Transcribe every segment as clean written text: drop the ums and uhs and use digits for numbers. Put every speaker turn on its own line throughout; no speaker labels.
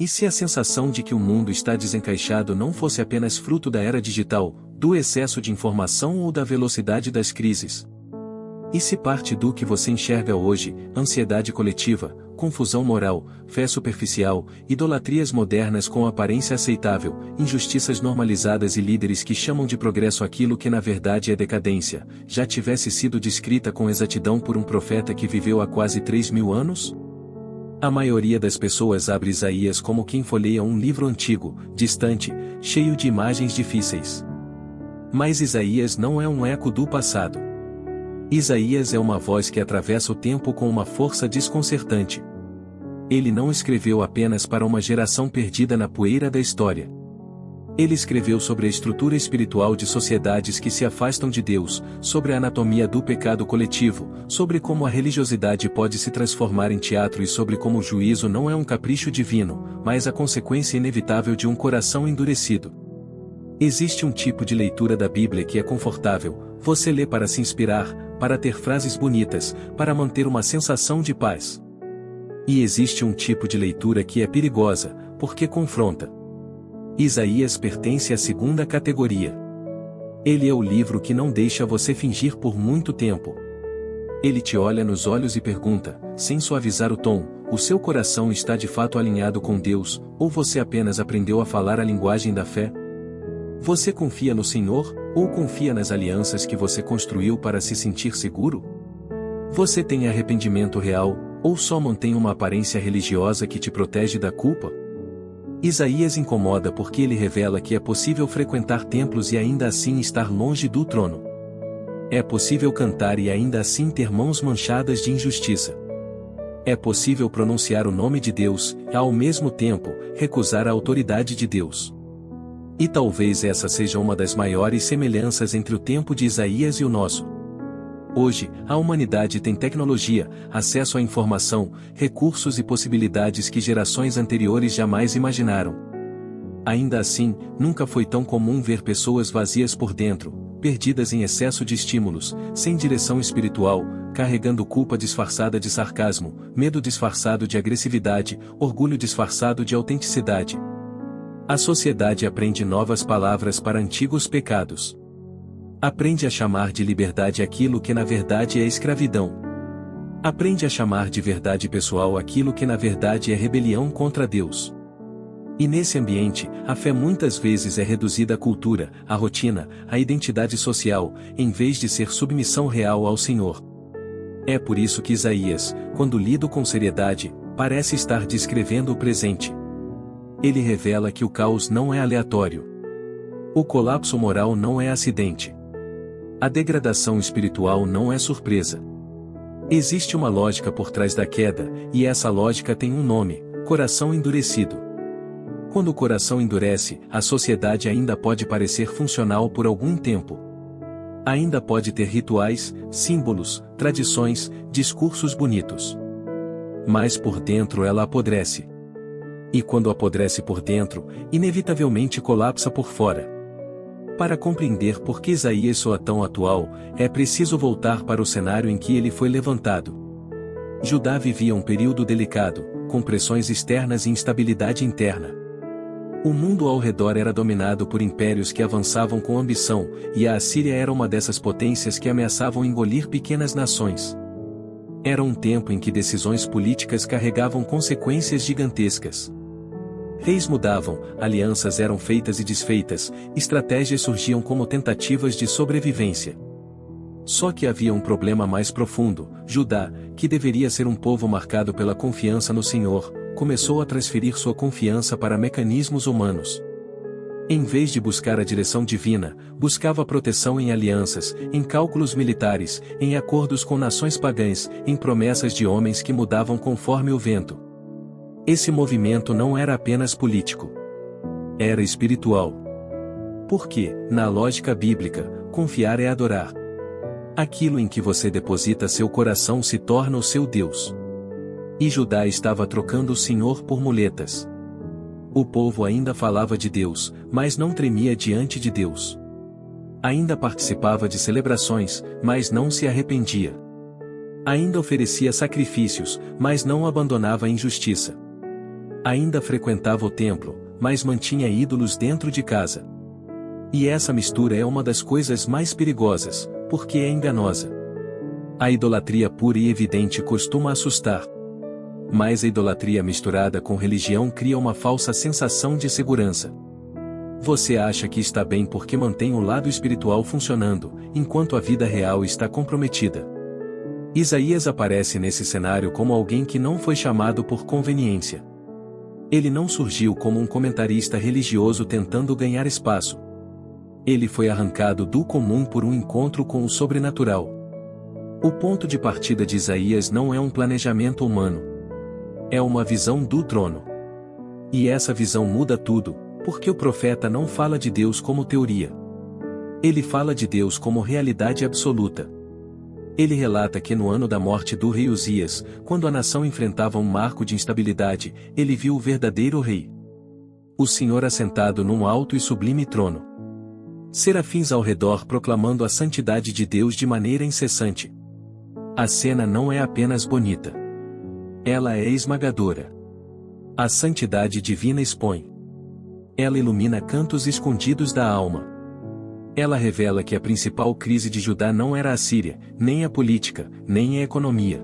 E se a sensação de que o mundo está desencaixado não fosse apenas fruto da era digital, do excesso de informação ou da velocidade das crises? E se parte do que você enxerga hoje, ansiedade coletiva, confusão moral, fé superficial, idolatrias modernas com aparência aceitável, injustiças normalizadas e líderes que chamam de progresso aquilo que na verdade é decadência, já tivesse sido descrita com exatidão por um profeta que viveu há quase 3.000 anos? A maioria das pessoas abre Isaías como quem folheia um livro antigo, distante, cheio de imagens difíceis. Mas Isaías não é um eco do passado. Isaías é uma voz que atravessa o tempo com uma força desconcertante. Ele não escreveu apenas para uma geração perdida na poeira da história. Ele escreveu sobre a estrutura espiritual de sociedades que se afastam de Deus, sobre a anatomia do pecado coletivo, sobre como a religiosidade pode se transformar em teatro e sobre como o juízo não é um capricho divino, mas a consequência inevitável de um coração endurecido. Existe um tipo de leitura da Bíblia que é confortável, você lê para se inspirar, para ter frases bonitas, para manter uma sensação de paz. E existe um tipo de leitura que é perigosa, porque confronta. Isaías pertence à segunda categoria. Ele é o livro que não deixa você fingir por muito tempo. Ele te olha nos olhos e pergunta, sem suavizar o tom, o seu coração está de fato alinhado com Deus, ou você apenas aprendeu a falar a linguagem da fé? Você confia no Senhor, ou confia nas alianças que você construiu para se sentir seguro? Você tem arrependimento real, ou só mantém uma aparência religiosa que te protege da culpa? Isaías incomoda porque ele revela que é possível frequentar templos e ainda assim estar longe do trono. É possível cantar e ainda assim ter mãos manchadas de injustiça. É possível pronunciar o nome de Deus e, ao mesmo tempo, recusar a autoridade de Deus. E talvez essa seja uma das maiores semelhanças entre o tempo de Isaías e o nosso. Hoje, a humanidade tem tecnologia, acesso à informação, recursos e possibilidades que gerações anteriores jamais imaginaram. Ainda assim, nunca foi tão comum ver pessoas vazias por dentro, perdidas em excesso de estímulos, sem direção espiritual, carregando culpa disfarçada de sarcasmo, medo disfarçado de agressividade, orgulho disfarçado de autenticidade. A sociedade aprende novas palavras para antigos pecados. Aprende a chamar de liberdade aquilo que na verdade é escravidão. Aprende a chamar de verdade pessoal aquilo que na verdade é rebelião contra Deus. E nesse ambiente, a fé muitas vezes é reduzida à cultura, à rotina, à identidade social, em vez de ser submissão real ao Senhor. É por isso que Isaías, quando lido com seriedade, parece estar descrevendo o presente. Ele revela que o caos não é aleatório. O colapso moral não é acidente. A degradação espiritual não é surpresa. Existe uma lógica por trás da queda, e essa lógica tem um nome: coração endurecido. Quando o coração endurece, a sociedade ainda pode parecer funcional por algum tempo. Ainda pode ter rituais, símbolos, tradições, discursos bonitos. Mas por dentro ela apodrece. E quando apodrece por dentro, inevitavelmente colapsa por fora. Para compreender por que Isaías soa tão atual, é preciso voltar para o cenário em que ele foi levantado. Judá vivia um período delicado, com pressões externas e instabilidade interna. O mundo ao redor era dominado por impérios que avançavam com ambição, e a Assíria era uma dessas potências que ameaçavam engolir pequenas nações. Era um tempo em que decisões políticas carregavam consequências gigantescas. Reis mudavam, alianças eram feitas e desfeitas, estratégias surgiam como tentativas de sobrevivência. Só que havia um problema mais profundo: Judá, que deveria ser um povo marcado pela confiança no Senhor, começou a transferir sua confiança para mecanismos humanos. Em vez de buscar a direção divina, buscava proteção em alianças, em cálculos militares, em acordos com nações pagãs, em promessas de homens que mudavam conforme o vento. Esse movimento não era apenas político. Era espiritual. Porque, na lógica bíblica, confiar é adorar. Aquilo em que você deposita seu coração se torna o seu Deus. E Judá estava trocando o Senhor por muletas. O povo ainda falava de Deus, mas não tremia diante de Deus. Ainda participava de celebrações, mas não se arrependia. Ainda oferecia sacrifícios, mas não abandonava a injustiça. Ainda frequentava o templo, mas mantinha ídolos dentro de casa. E essa mistura é uma das coisas mais perigosas, porque é enganosa. A idolatria pura e evidente costuma assustar. Mas a idolatria misturada com religião cria uma falsa sensação de segurança. Você acha que está bem porque mantém o lado espiritual funcionando, enquanto a vida real está comprometida. Isaías aparece nesse cenário como alguém que não foi chamado por conveniência. Ele não surgiu como um comentarista religioso tentando ganhar espaço. Ele foi arrancado do comum por um encontro com o sobrenatural. O ponto de partida de Isaías não é um planejamento humano. É uma visão do trono. E essa visão muda tudo, porque o profeta não fala de Deus como teoria. Ele fala de Deus como realidade absoluta. Ele relata que no ano da morte do rei Uzias, quando a nação enfrentava um marco de instabilidade, ele viu o verdadeiro rei. O Senhor assentado num alto e sublime trono. Serafins ao redor proclamando a santidade de Deus de maneira incessante. A cena não é apenas bonita. Ela é esmagadora. A santidade divina expõe. Ela ilumina cantos escondidos da alma. Ela revela que a principal crise de Judá não era a Síria, nem a política, nem a economia.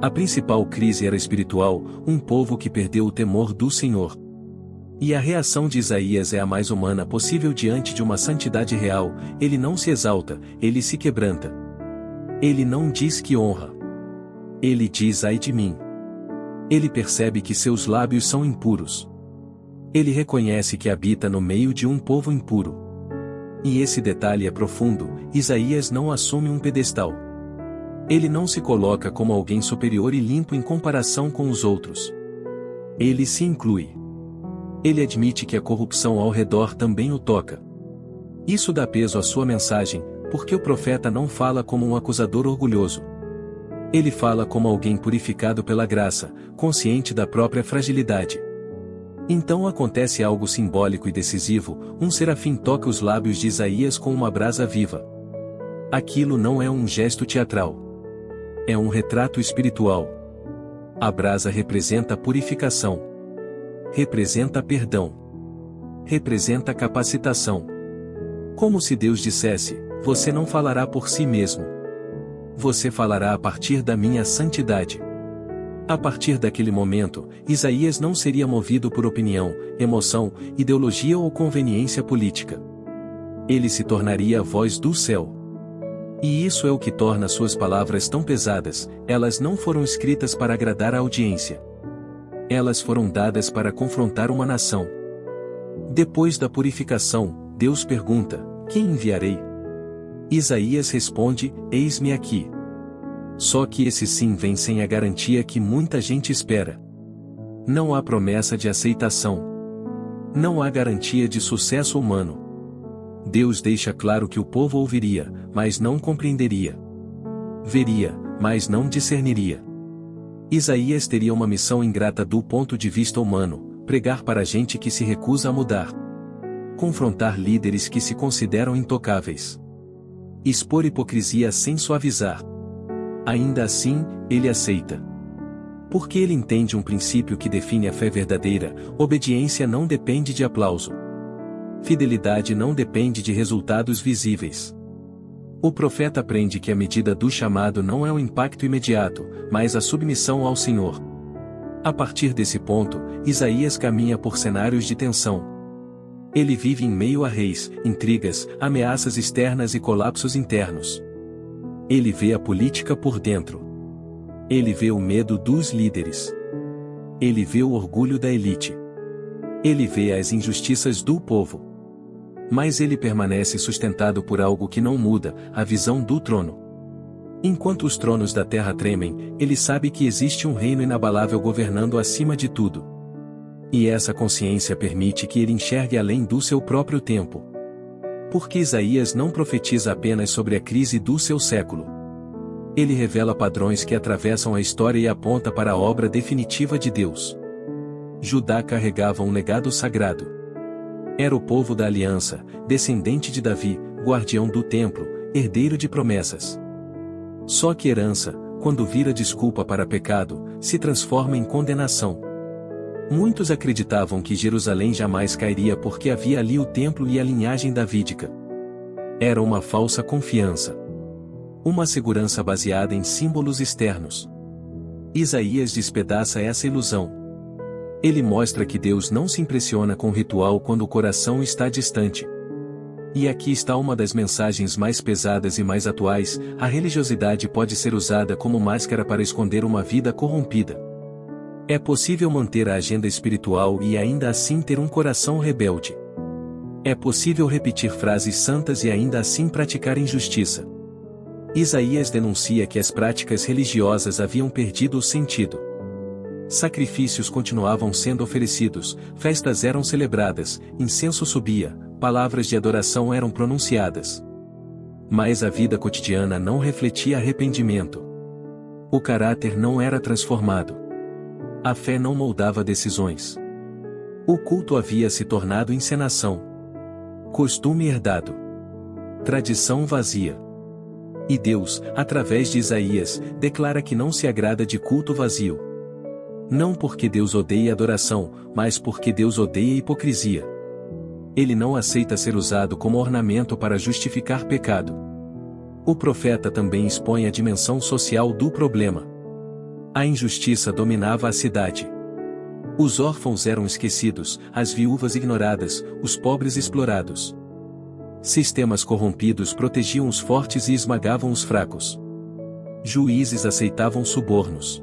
A principal crise era espiritual, um povo que perdeu o temor do Senhor. E a reação de Isaías é a mais humana possível diante de uma santidade real. Ele não se exalta, ele se quebranta. Ele não diz que honra. Ele diz: ai de mim. Ele percebe que seus lábios são impuros. Ele reconhece que habita no meio de um povo impuro. E esse detalhe é profundo. Isaías não assume um pedestal. Ele não se coloca como alguém superior e limpo em comparação com os outros. Ele se inclui. Ele admite que a corrupção ao redor também o toca. Isso dá peso à sua mensagem, porque o profeta não fala como um acusador orgulhoso. Ele fala como alguém purificado pela graça, consciente da própria fragilidade. Então acontece algo simbólico e decisivo: um serafim toca os lábios de Isaías com uma brasa viva. Aquilo não é um gesto teatral. É um retrato espiritual. A brasa representa purificação. Representa perdão. Representa capacitação. Como se Deus dissesse: você não falará por si mesmo. Você falará a partir da minha santidade. A partir daquele momento, Isaías não seria movido por opinião, emoção, ideologia ou conveniência política. Ele se tornaria a voz do céu. E isso é o que torna suas palavras tão pesadas. Elas não foram escritas para agradar a audiência. Elas foram dadas para confrontar uma nação. Depois da purificação, Deus pergunta: quem enviarei? Isaías responde: eis-me aqui. Só que esse sim vem sem a garantia que muita gente espera. Não há promessa de aceitação. Não há garantia de sucesso humano. Deus deixa claro que o povo ouviria, mas não compreenderia. Veria, mas não discerniria. Isaías teria uma missão ingrata do ponto de vista humano: pregar para gente que se recusa a mudar. Confrontar líderes que se consideram intocáveis. Expor hipocrisia sem suavizar. Ainda assim, ele aceita. Porque ele entende um princípio que define a fé verdadeira: obediência não depende de aplauso. Fidelidade não depende de resultados visíveis. O profeta aprende que a medida do chamado não é o impacto imediato, mas a submissão ao Senhor. A partir desse ponto, Isaías caminha por cenários de tensão. Ele vive em meio a reis, intrigas, ameaças externas e colapsos internos. Ele vê a política por dentro. Ele vê o medo dos líderes. Ele vê o orgulho da elite. Ele vê as injustiças do povo. Mas ele permanece sustentado por algo que não muda: a visão do trono. Enquanto os tronos da terra tremem, ele sabe que existe um reino inabalável governando acima de tudo. E essa consciência permite que ele enxergue além do seu próprio tempo. Porque Isaías não profetiza apenas sobre a crise do seu século. Ele revela padrões que atravessam a história e aponta para a obra definitiva de Deus. Judá carregava um legado sagrado. Era o povo da aliança, descendente de Davi, guardião do templo, herdeiro de promessas. Só que herança, quando vira desculpa para pecado, se transforma em condenação. Muitos acreditavam que Jerusalém jamais cairia porque havia ali o templo e a linhagem davídica. Era uma falsa confiança. Uma segurança baseada em símbolos externos. Isaías despedaça essa ilusão. Ele mostra que Deus não se impressiona com o ritual quando o coração está distante. E aqui está uma das mensagens mais pesadas e mais atuais: a religiosidade pode ser usada como máscara para esconder uma vida corrompida. É possível manter a agenda espiritual e ainda assim ter um coração rebelde. É possível repetir frases santas e ainda assim praticar injustiça. Isaías denuncia que as práticas religiosas haviam perdido o sentido. Sacrifícios continuavam sendo oferecidos, festas eram celebradas, incenso subia, palavras de adoração eram pronunciadas. Mas a vida cotidiana não refletia arrependimento. O caráter não era transformado. A fé não moldava decisões. O culto havia se tornado encenação. Costume herdado. Tradição vazia. E Deus, através de Isaías, declara que não se agrada de culto vazio. Não porque Deus odeia adoração, mas porque Deus odeia hipocrisia. Ele não aceita ser usado como ornamento para justificar pecado. O profeta também expõe a dimensão social do problema. A injustiça dominava a cidade. Os órfãos eram esquecidos, as viúvas ignoradas, os pobres explorados. Sistemas corrompidos protegiam os fortes e esmagavam os fracos. Juízes aceitavam subornos.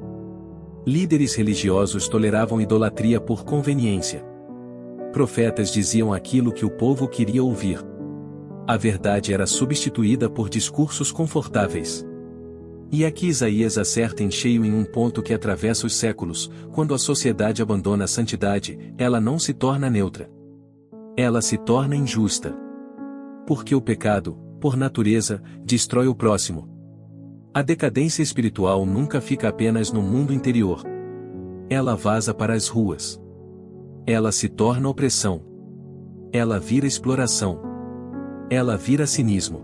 Líderes religiosos toleravam idolatria por conveniência. Profetas diziam aquilo que o povo queria ouvir. A verdade era substituída por discursos confortáveis. E aqui Isaías acerta em cheio em um ponto que atravessa os séculos: quando a sociedade abandona a santidade, ela não se torna neutra. Ela se torna injusta. Porque o pecado, por natureza, destrói o próximo. A decadência espiritual nunca fica apenas no mundo interior. Ela vaza para as ruas. Ela se torna opressão. Ela vira exploração. Ela vira cinismo.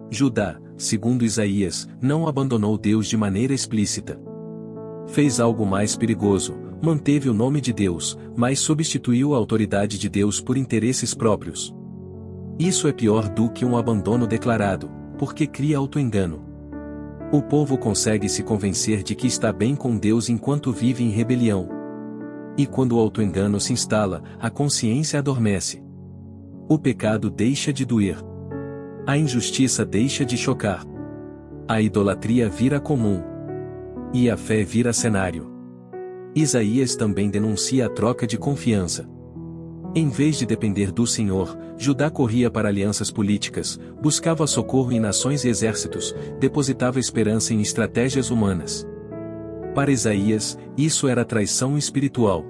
Judá, segundo Isaías, não abandonou Deus de maneira explícita. Fez algo mais perigoso: manteve o nome de Deus, mas substituiu a autoridade de Deus por interesses próprios. Isso é pior do que um abandono declarado, porque cria autoengano. O povo consegue se convencer de que está bem com Deus enquanto vive em rebelião. E quando o autoengano se instala, a consciência adormece. O pecado deixa de doer. A injustiça deixa de chocar. A idolatria vira comum. E a fé vira cenário. Isaías também denuncia a troca de confiança. Em vez de depender do Senhor, Judá corria para alianças políticas, buscava socorro em nações e exércitos, depositava esperança em estratégias humanas. Para Isaías, isso era traição espiritual.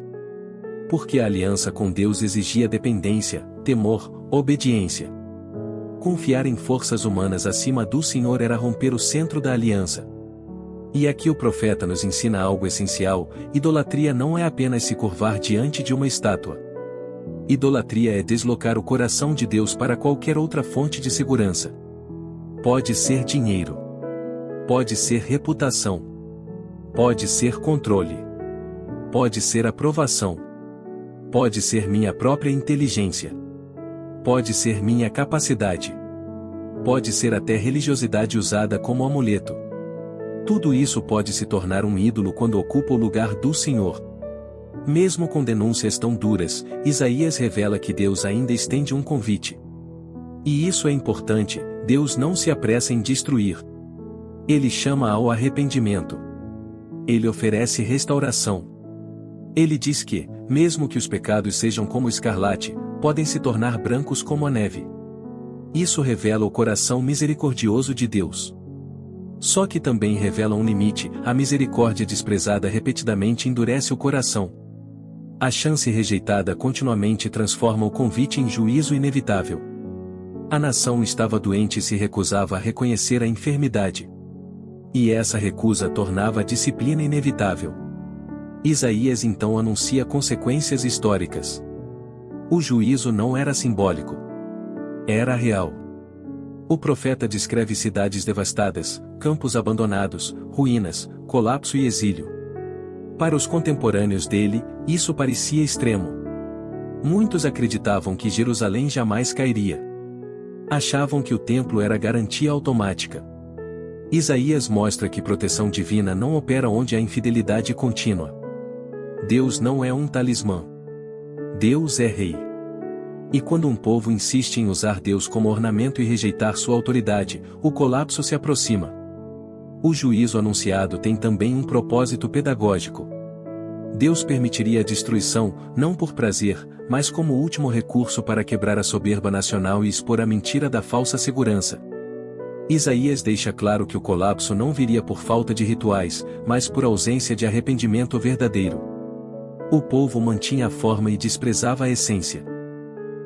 Porque a aliança com Deus exigia dependência, temor, obediência. Confiar em forças humanas acima do Senhor era romper o centro da aliança. E aqui o profeta nos ensina algo essencial: idolatria não é apenas se curvar diante de uma estátua. Idolatria é deslocar o coração de Deus para qualquer outra fonte de segurança. Pode ser dinheiro. Pode ser reputação. Pode ser controle. Pode ser aprovação. Pode ser minha própria inteligência. Pode ser minha capacidade. Pode ser até religiosidade usada como amuleto. Tudo isso pode se tornar um ídolo quando ocupa o lugar do Senhor. Mesmo com denúncias tão duras, Isaías revela que Deus ainda estende um convite. E isso é importante: Deus não se apressa em destruir. Ele chama ao arrependimento. Ele oferece restauração. Ele diz que, mesmo que os pecados sejam como escarlate, podem se tornar brancos como a neve. Isso revela o coração misericordioso de Deus. Só que também revela um limite: a misericórdia desprezada repetidamente endurece o coração. A chance rejeitada continuamente transforma o convite em juízo inevitável. A nação estava doente e se recusava a reconhecer a enfermidade. E essa recusa tornava a disciplina inevitável. Isaías então anuncia consequências históricas. O juízo não era simbólico. Era real. O profeta descreve cidades devastadas, campos abandonados, ruínas, colapso e exílio. Para os contemporâneos dele, isso parecia extremo. Muitos acreditavam que Jerusalém jamais cairia. Achavam que o templo era garantia automática. Isaías mostra que proteção divina não opera onde há infidelidade contínua. Deus não é um talismã. Deus é rei. E quando um povo insiste em usar Deus como ornamento e rejeitar sua autoridade, o colapso se aproxima. O juízo anunciado tem também um propósito pedagógico. Deus permitiria a destruição, não por prazer, mas como último recurso para quebrar a soberba nacional e expor a mentira da falsa segurança. Isaías deixa claro que o colapso não viria por falta de rituais, mas por ausência de arrependimento verdadeiro. O povo mantinha a forma e desprezava a essência.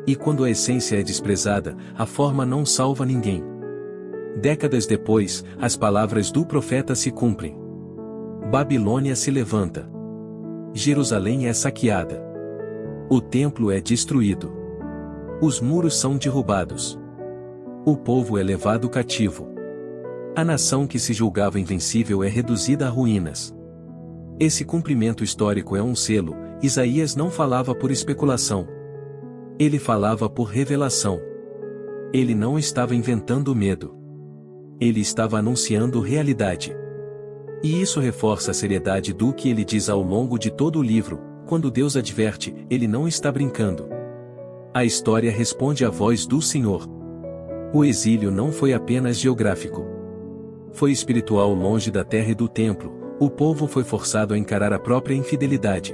E quando a essência é desprezada, a forma não salva ninguém. Décadas depois, as palavras do profeta se cumprem. Babilônia se levanta. Jerusalém é saqueada. O templo é destruído. Os muros são derrubados. O povo é levado cativo. A nação que se julgava invencível é reduzida a ruínas. Esse cumprimento histórico é um selo. Isaías não falava por especulação. Ele falava por revelação. Ele não estava inventando medo. Ele estava anunciando realidade. E isso reforça a seriedade do que ele diz ao longo de todo o livro. Quando Deus adverte, ele não está brincando. A história responde à voz do Senhor. O exílio não foi apenas geográfico. Foi espiritual. Longe da terra e do templo, o povo foi forçado a encarar a própria infidelidade.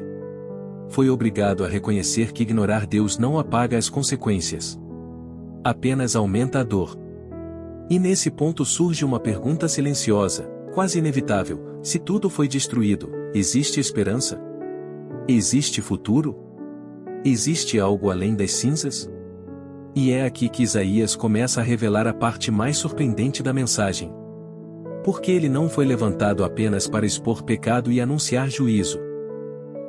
Foi obrigado a reconhecer que ignorar Deus não apaga as consequências. Apenas aumenta a dor. E nesse ponto surge uma pergunta silenciosa, quase inevitável: se tudo foi destruído, existe esperança? Existe futuro? Existe algo além das cinzas? E é aqui que Isaías começa a revelar a parte mais surpreendente da mensagem. Porque ele não foi levantado apenas para expor pecado e anunciar juízo.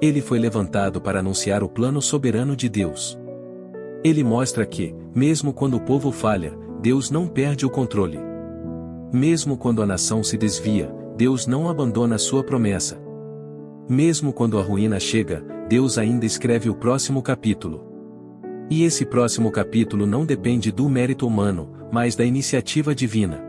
Ele foi levantado para anunciar o plano soberano de Deus. Ele mostra que, mesmo quando o povo falha, Deus não perde o controle. Mesmo quando a nação se desvia, Deus não abandona sua promessa. Mesmo quando a ruína chega, Deus ainda escreve o próximo capítulo. E esse próximo capítulo não depende do mérito humano, mas da iniciativa divina.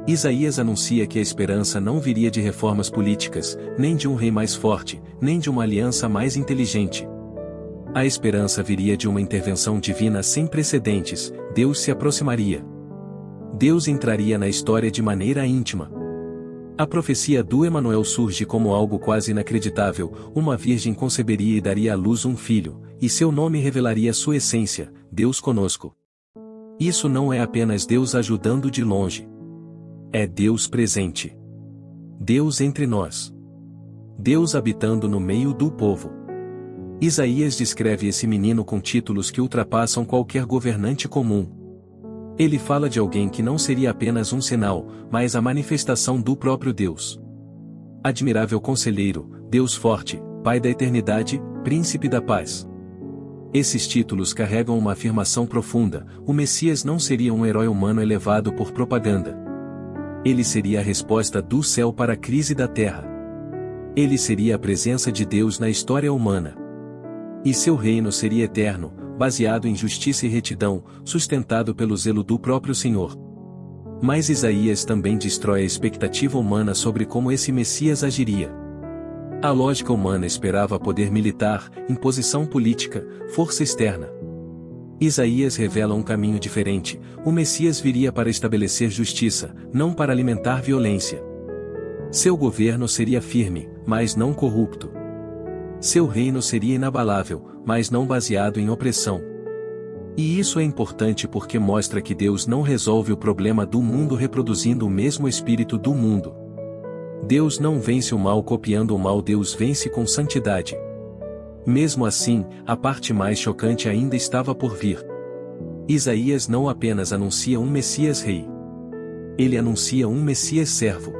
Isaías anuncia que a esperança não viria de reformas políticas, nem de um rei mais forte, nem de uma aliança mais inteligente. A esperança viria de uma intervenção divina sem precedentes. Deus se aproximaria. Deus entraria na história de maneira íntima. A profecia do Emanuel surge como algo quase inacreditável. Uma virgem conceberia e daria à luz um filho, e seu nome revelaria sua essência: Deus conosco. Isso não é apenas Deus ajudando de longe. É Deus presente. Deus entre nós. Deus habitando no meio do povo. Isaías descreve esse menino com títulos que ultrapassam qualquer governante comum. Ele fala de alguém que não seria apenas um sinal, mas a manifestação do próprio Deus. Admirável Conselheiro, Deus Forte, Pai da Eternidade, Príncipe da Paz. Esses títulos carregam uma afirmação profunda: o Messias não seria um herói humano elevado por propaganda. Ele seria a resposta do céu para a crise da terra. Ele seria a presença de Deus na história humana. E seu reino seria eterno, baseado em justiça e retidão, sustentado pelo zelo do próprio Senhor. Mas Isaías também destrói a expectativa humana sobre como esse Messias agiria. A lógica humana esperava poder militar, imposição política, força externa. Isaías revela um caminho diferente: o Messias viria para estabelecer justiça, não para alimentar violência. Seu governo seria firme, mas não corrupto. Seu reino seria inabalável, mas não baseado em opressão. E isso é importante porque mostra que Deus não resolve o problema do mundo reproduzindo o mesmo espírito do mundo. Deus não vence o mal copiando o mal, Deus vence com santidade. Mesmo assim, a parte mais chocante ainda estava por vir. Isaías não apenas anuncia um Messias rei. Ele anuncia um Messias servo.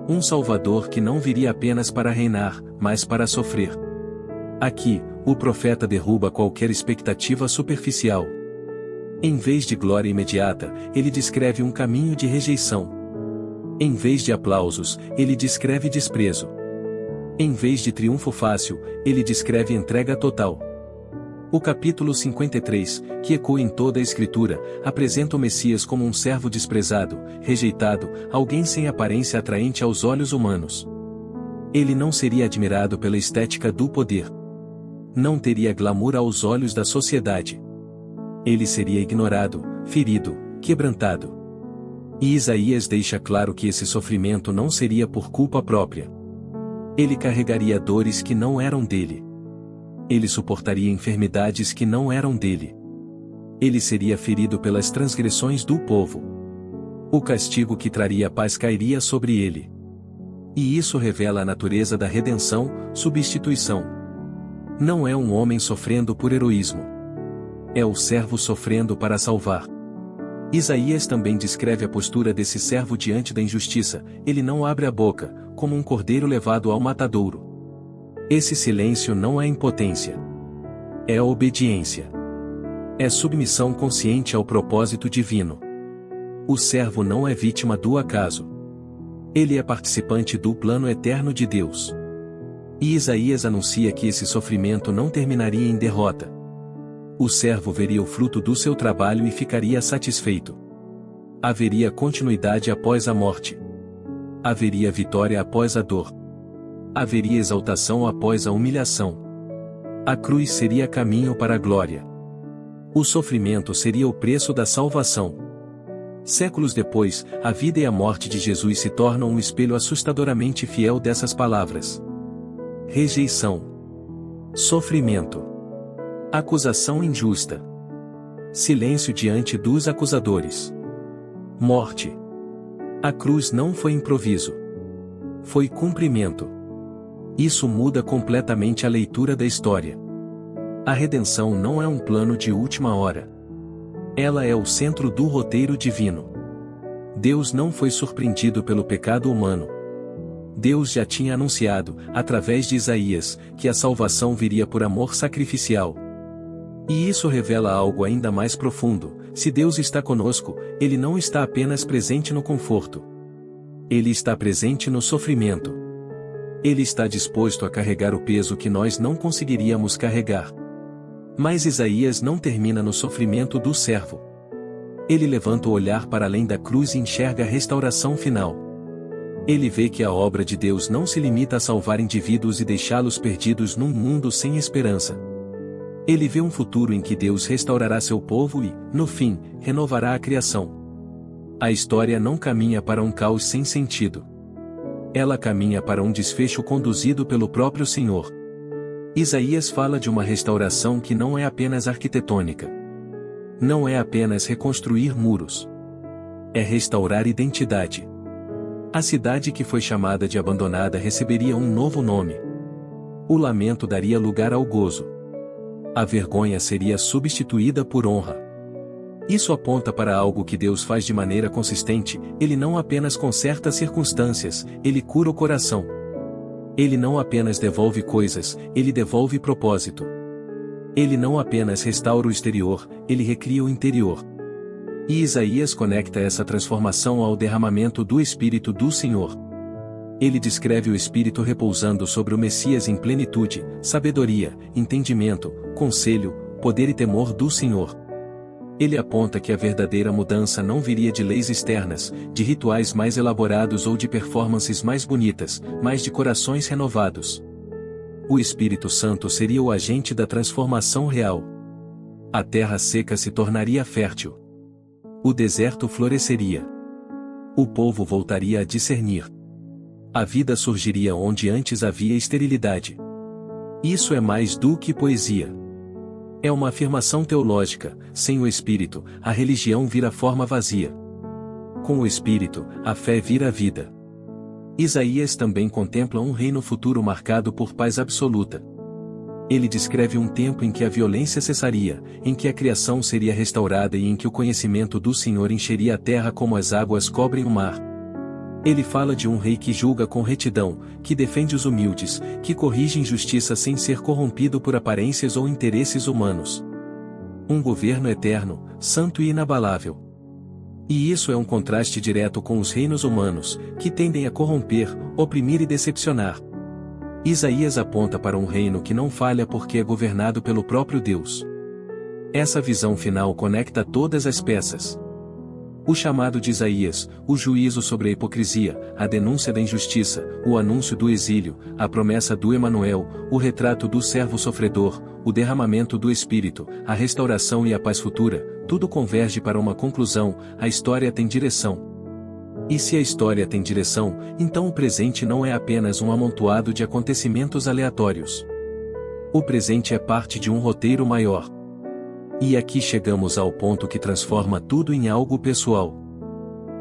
Um Salvador que não viria apenas para reinar, mas para sofrer. Aqui, o profeta derruba qualquer expectativa superficial. Em vez de glória imediata, ele descreve um caminho de rejeição. Em vez de aplausos, ele descreve desprezo. Em vez de triunfo fácil, ele descreve entrega total. O capítulo 53, que ecoa em toda a Escritura, apresenta o Messias como um servo desprezado, rejeitado, alguém sem aparência atraente aos olhos humanos. Ele não seria admirado pela estética do poder. Não teria glamour aos olhos da sociedade. Ele seria ignorado, ferido, quebrantado. E Isaías deixa claro que esse sofrimento não seria por culpa própria. Ele carregaria dores que não eram dele. Ele suportaria enfermidades que não eram dele. Ele seria ferido pelas transgressões do povo. O castigo que traria paz cairia sobre ele. E isso revela a natureza da redenção, substituição. Não é um homem sofrendo por heroísmo. É o servo sofrendo para salvar. Isaías também descreve a postura desse servo diante da injustiça. Ele não abre a boca, como um cordeiro levado ao matadouro. Esse silêncio não é impotência. É obediência. É submissão consciente ao propósito divino. O servo não é vítima do acaso. Ele é participante do plano eterno de Deus. E Isaías anuncia que esse sofrimento não terminaria em derrota. O servo veria o fruto do seu trabalho e ficaria satisfeito. Haveria continuidade após a morte. Haveria vitória após a dor. Haveria exaltação após a humilhação. A cruz seria caminho para a glória. O sofrimento seria o preço da salvação. Séculos depois, a vida e a morte de Jesus se tornam um espelho assustadoramente fiel dessas palavras. Rejeição. Sofrimento. Acusação injusta. Silêncio diante dos acusadores. Morte. A cruz não foi improviso. Foi cumprimento. Isso muda completamente a leitura da história. A redenção não é um plano de última hora. Ela é o centro do roteiro divino. Deus não foi surpreendido pelo pecado humano. Deus já tinha anunciado, através de Isaías, que a salvação viria por amor sacrificial. E isso revela algo ainda mais profundo: se Deus está conosco, Ele não está apenas presente no conforto. Ele está presente no sofrimento. Ele está disposto a carregar o peso que nós não conseguiríamos carregar. Mas Isaías não termina no sofrimento do servo. Ele levanta o olhar para além da cruz e enxerga a restauração final. Ele vê que a obra de Deus não se limita a salvar indivíduos e deixá-los perdidos num mundo sem esperança. Ele vê um futuro em que Deus restaurará seu povo e, no fim, renovará a criação. A história não caminha para um caos sem sentido. Ela caminha para um desfecho conduzido pelo próprio Senhor. Isaías fala de uma restauração que não é apenas arquitetônica. Não é apenas reconstruir muros. É restaurar identidade. A cidade que foi chamada de abandonada receberia um novo nome. O lamento daria lugar ao gozo. A vergonha seria substituída por honra. Isso aponta para algo que Deus faz de maneira consistente. Ele não apenas conserta circunstâncias, Ele cura o coração. Ele não apenas devolve coisas, Ele devolve propósito. Ele não apenas restaura o exterior, Ele recria o interior. E Isaías conecta essa transformação ao derramamento do Espírito do Senhor. Ele descreve o Espírito repousando sobre o Messias em plenitude, sabedoria, entendimento, conselho, poder e temor do Senhor. Ele aponta que a verdadeira mudança não viria de leis externas, de rituais mais elaborados ou de performances mais bonitas, mas de corações renovados. O Espírito Santo seria o agente da transformação real. A terra seca se tornaria fértil. O deserto floresceria. O povo voltaria a discernir. A vida surgiria onde antes havia esterilidade. Isso é mais do que poesia. É uma afirmação teológica: sem o Espírito, a religião vira forma vazia. Com o Espírito, a fé vira vida. Isaías também contempla um reino futuro marcado por paz absoluta. Ele descreve um tempo em que a violência cessaria, em que a criação seria restaurada e em que o conhecimento do Senhor encheria a terra como as águas cobrem o mar. Ele fala de um rei que julga com retidão, que defende os humildes, que corrige injustiça sem ser corrompido por aparências ou interesses humanos. Um governo eterno, santo e inabalável. E isso é um contraste direto com os reinos humanos, que tendem a corromper, oprimir e decepcionar. Isaías aponta para um reino que não falha porque é governado pelo próprio Deus. Essa visão final conecta todas as peças. O chamado de Isaías, o juízo sobre a hipocrisia, a denúncia da injustiça, o anúncio do exílio, a promessa do Emanuel, o retrato do servo sofredor, o derramamento do Espírito, a restauração e a paz futura, tudo converge para uma conclusão: a história tem direção. E se a história tem direção, então o presente não é apenas um amontoado de acontecimentos aleatórios. O presente é parte de um roteiro maior. E aqui chegamos ao ponto que transforma tudo em algo pessoal.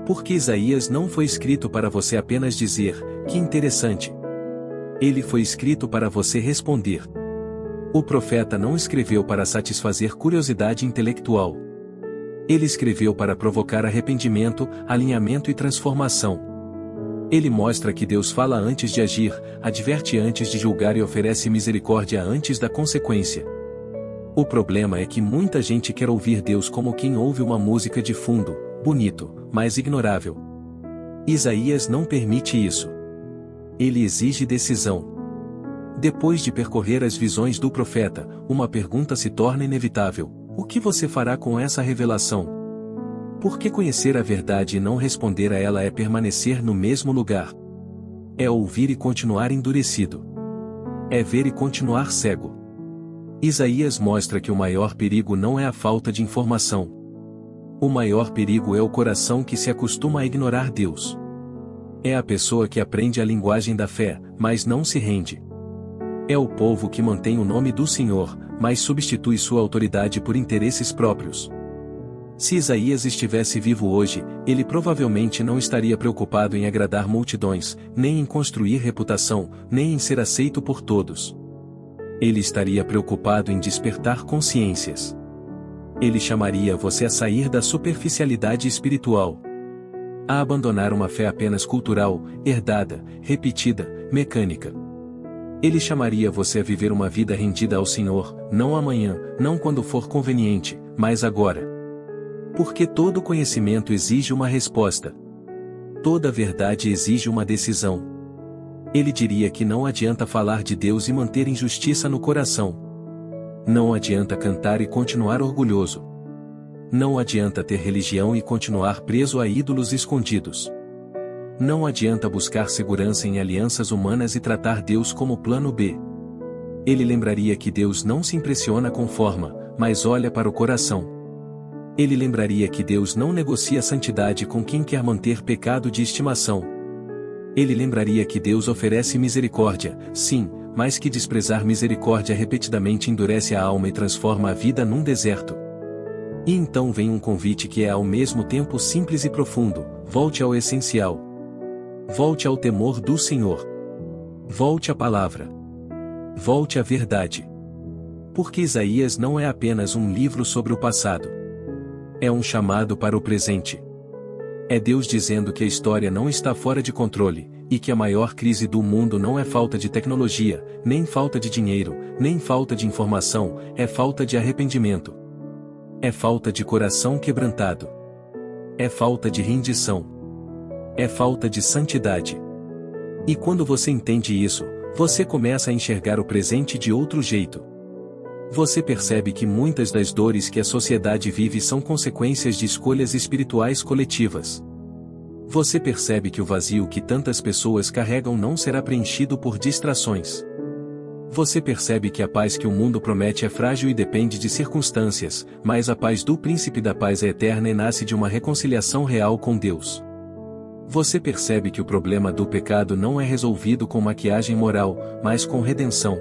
Porque Isaías não foi escrito para você apenas dizer: que interessante. Ele foi escrito para você responder. O profeta não escreveu para satisfazer curiosidade intelectual. Ele escreveu para provocar arrependimento, alinhamento e transformação. Ele mostra que Deus fala antes de agir, adverte antes de julgar e oferece misericórdia antes da consequência. O problema é que muita gente quer ouvir Deus como quem ouve uma música de fundo, bonito, mas ignorável. Isaías não permite isso. Ele exige decisão. Depois de percorrer as visões do profeta, uma pergunta se torna inevitável: o que você fará com essa revelação? Porque conhecer a verdade e não responder a ela é permanecer no mesmo lugar. É ouvir e continuar endurecido. É ver e continuar cego. Isaías mostra que o maior perigo não é a falta de informação. O maior perigo é o coração que se acostuma a ignorar Deus. É a pessoa que aprende a linguagem da fé, mas não se rende. É o povo que mantém o nome do Senhor, mas substitui sua autoridade por interesses próprios. Se Isaías estivesse vivo hoje, ele provavelmente não estaria preocupado em agradar multidões, nem em construir reputação, nem em ser aceito por todos. Ele estaria preocupado em despertar consciências. Ele chamaria você a sair da superficialidade espiritual, a abandonar uma fé apenas cultural, herdada, repetida, mecânica. Ele chamaria você a viver uma vida rendida ao Senhor, não amanhã, não quando for conveniente, mas agora. Porque todo conhecimento exige uma resposta. Toda verdade exige uma decisão. Ele diria que não adianta falar de Deus e manter injustiça no coração. Não adianta cantar e continuar orgulhoso. Não adianta ter religião e continuar preso a ídolos escondidos. Não adianta buscar segurança em alianças humanas e tratar Deus como plano B. Ele lembraria que Deus não se impressiona com forma, mas olha para o coração. Ele lembraria que Deus não negocia santidade com quem quer manter pecado de estimação. Ele lembraria que Deus oferece misericórdia, sim, mas que desprezar misericórdia repetidamente endurece a alma e transforma a vida num deserto. E então vem um convite que é ao mesmo tempo simples e profundo: volte ao essencial. Volte ao temor do Senhor. Volte à palavra. Volte à verdade. Porque Isaías não é apenas um livro sobre o passado. É um chamado para o presente. É Deus dizendo que a história não está fora de controle, e que a maior crise do mundo não é falta de tecnologia, nem falta de dinheiro, nem falta de informação, é falta de arrependimento. É falta de coração quebrantado. É falta de rendição. É falta de santidade. E quando você entende isso, você começa a enxergar o presente de outro jeito. Você percebe que muitas das dores que a sociedade vive são consequências de escolhas espirituais coletivas. Você percebe que o vazio que tantas pessoas carregam não será preenchido por distrações. Você percebe que a paz que o mundo promete é frágil e depende de circunstâncias, mas a paz do Príncipe da Paz é eterna e nasce de uma reconciliação real com Deus. Você percebe que o problema do pecado não é resolvido com maquiagem moral, mas com redenção.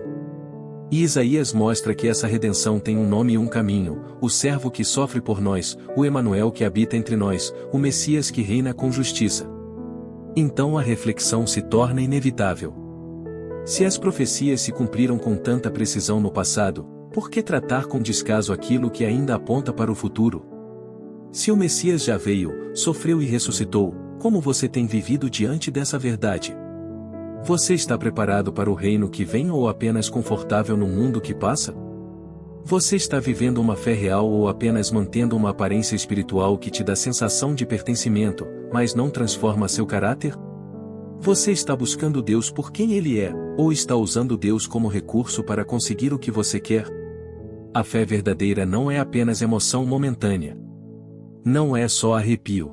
E Isaías mostra que essa redenção tem um nome e um caminho: o servo que sofre por nós, o Emanuel que habita entre nós, o Messias que reina com justiça. Então a reflexão se torna inevitável. Se as profecias se cumpriram com tanta precisão no passado, por que tratar com descaso aquilo que ainda aponta para o futuro? Se o Messias já veio, sofreu e ressuscitou, como você tem vivido diante dessa verdade? Você está preparado para o reino que vem ou apenas confortável no mundo que passa? Você está vivendo uma fé real ou apenas mantendo uma aparência espiritual que te dá sensação de pertencimento, mas não transforma seu caráter? Você está buscando Deus por quem Ele é, ou está usando Deus como recurso para conseguir o que você quer? A fé verdadeira não é apenas emoção momentânea. Não é só arrepio.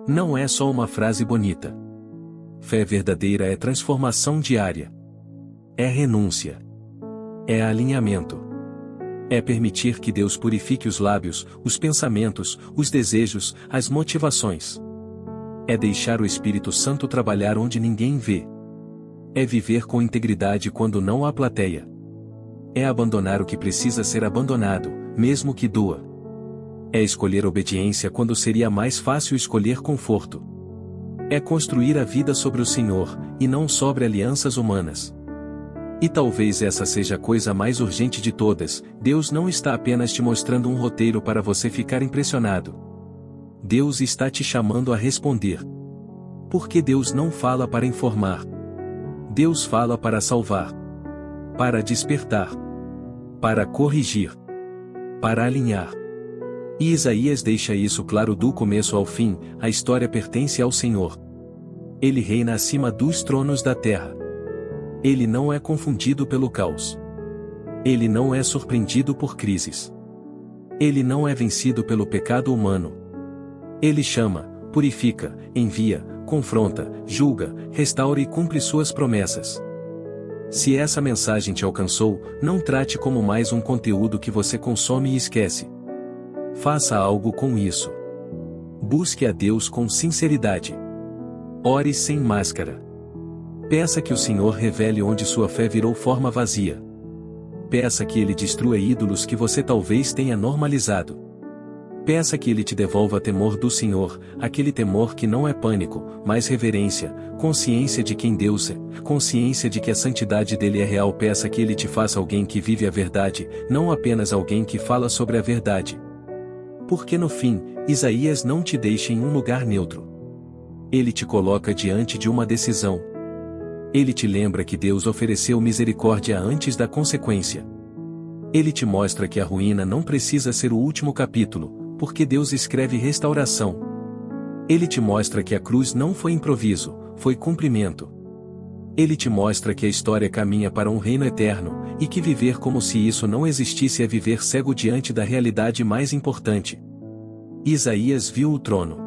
Não é só uma frase bonita. Fé verdadeira é transformação diária. É renúncia. É alinhamento. É permitir que Deus purifique os lábios, os pensamentos, os desejos, as motivações. É deixar o Espírito Santo trabalhar onde ninguém vê. É viver com integridade quando não há plateia. É abandonar o que precisa ser abandonado, mesmo que doa. É escolher obediência quando seria mais fácil escolher conforto. É construir a vida sobre o Senhor, e não sobre alianças humanas. E talvez essa seja a coisa mais urgente de todas: Deus não está apenas te mostrando um roteiro para você ficar impressionado. Deus está te chamando a responder. Porque Deus não fala para informar. Deus fala para salvar. Para despertar. Para corrigir. Para alinhar. E Isaías deixa isso claro do começo ao fim: a história pertence ao Senhor. Ele reina acima dos tronos da terra. Ele não é confundido pelo caos. Ele não é surpreendido por crises. Ele não é vencido pelo pecado humano. Ele chama, purifica, envia, confronta, julga, restaura e cumpre suas promessas. Se essa mensagem te alcançou, não trate como mais um conteúdo que você consome e esquece. Faça algo com isso. Busque a Deus com sinceridade. Ore sem máscara. Peça que o Senhor revele onde sua fé virou forma vazia. Peça que Ele destrua ídolos que você talvez tenha normalizado. Peça que Ele te devolva temor do Senhor, aquele temor que não é pânico, mas reverência, consciência de quem Deus é, consciência de que a santidade dele é real. Peça que Ele te faça alguém que vive a verdade, não apenas alguém que fala sobre a verdade. Porque no fim, Isaías não te deixa em um lugar neutro. Ele te coloca diante de uma decisão. Ele te lembra que Deus ofereceu misericórdia antes da consequência. Ele te mostra que a ruína não precisa ser o último capítulo, porque Deus escreve restauração. Ele te mostra que a cruz não foi improviso, foi cumprimento. Ele te mostra que a história caminha para um reino eterno, e que viver como se isso não existisse é viver cego diante da realidade mais importante. Isaías viu o trono.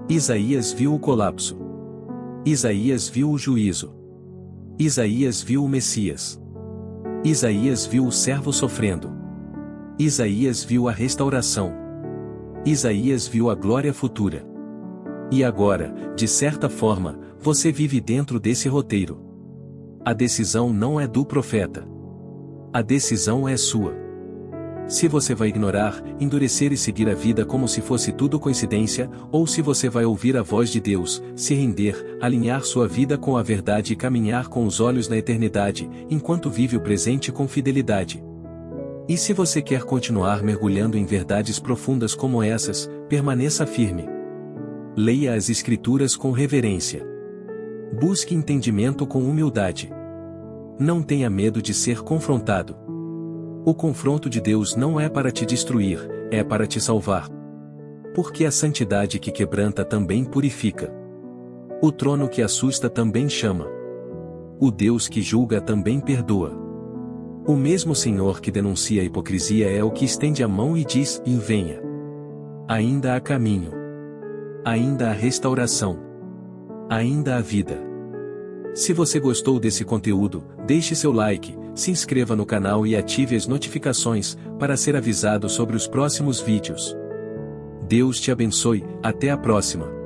Isaías viu o colapso. Isaías viu o juízo. Isaías viu o Messias. Isaías viu o servo sofrendo. Isaías viu a restauração. Isaías viu a glória futura. E agora, de certa forma, você vive dentro desse roteiro. A decisão não é do profeta. A decisão é sua. Se você vai ignorar, endurecer e seguir a vida como se fosse tudo coincidência, ou se você vai ouvir a voz de Deus, se render, alinhar sua vida com a verdade e caminhar com os olhos na eternidade, enquanto vive o presente com fidelidade. E se você quer continuar mergulhando em verdades profundas como essas, permaneça firme. Leia as Escrituras com reverência. Busque entendimento com humildade. Não tenha medo de ser confrontado. O confronto de Deus não é para te destruir, é para te salvar. Porque a santidade que quebranta também purifica. O trono que assusta também chama. O Deus que julga também perdoa. O mesmo Senhor que denuncia a hipocrisia é o que estende a mão e diz: "E venha". Ainda há caminho. Ainda há restauração. Ainda há vida. Se você gostou desse conteúdo, deixe seu like, se inscreva no canal e ative as notificações, para ser avisado sobre os próximos vídeos. Deus te abençoe, até a próxima.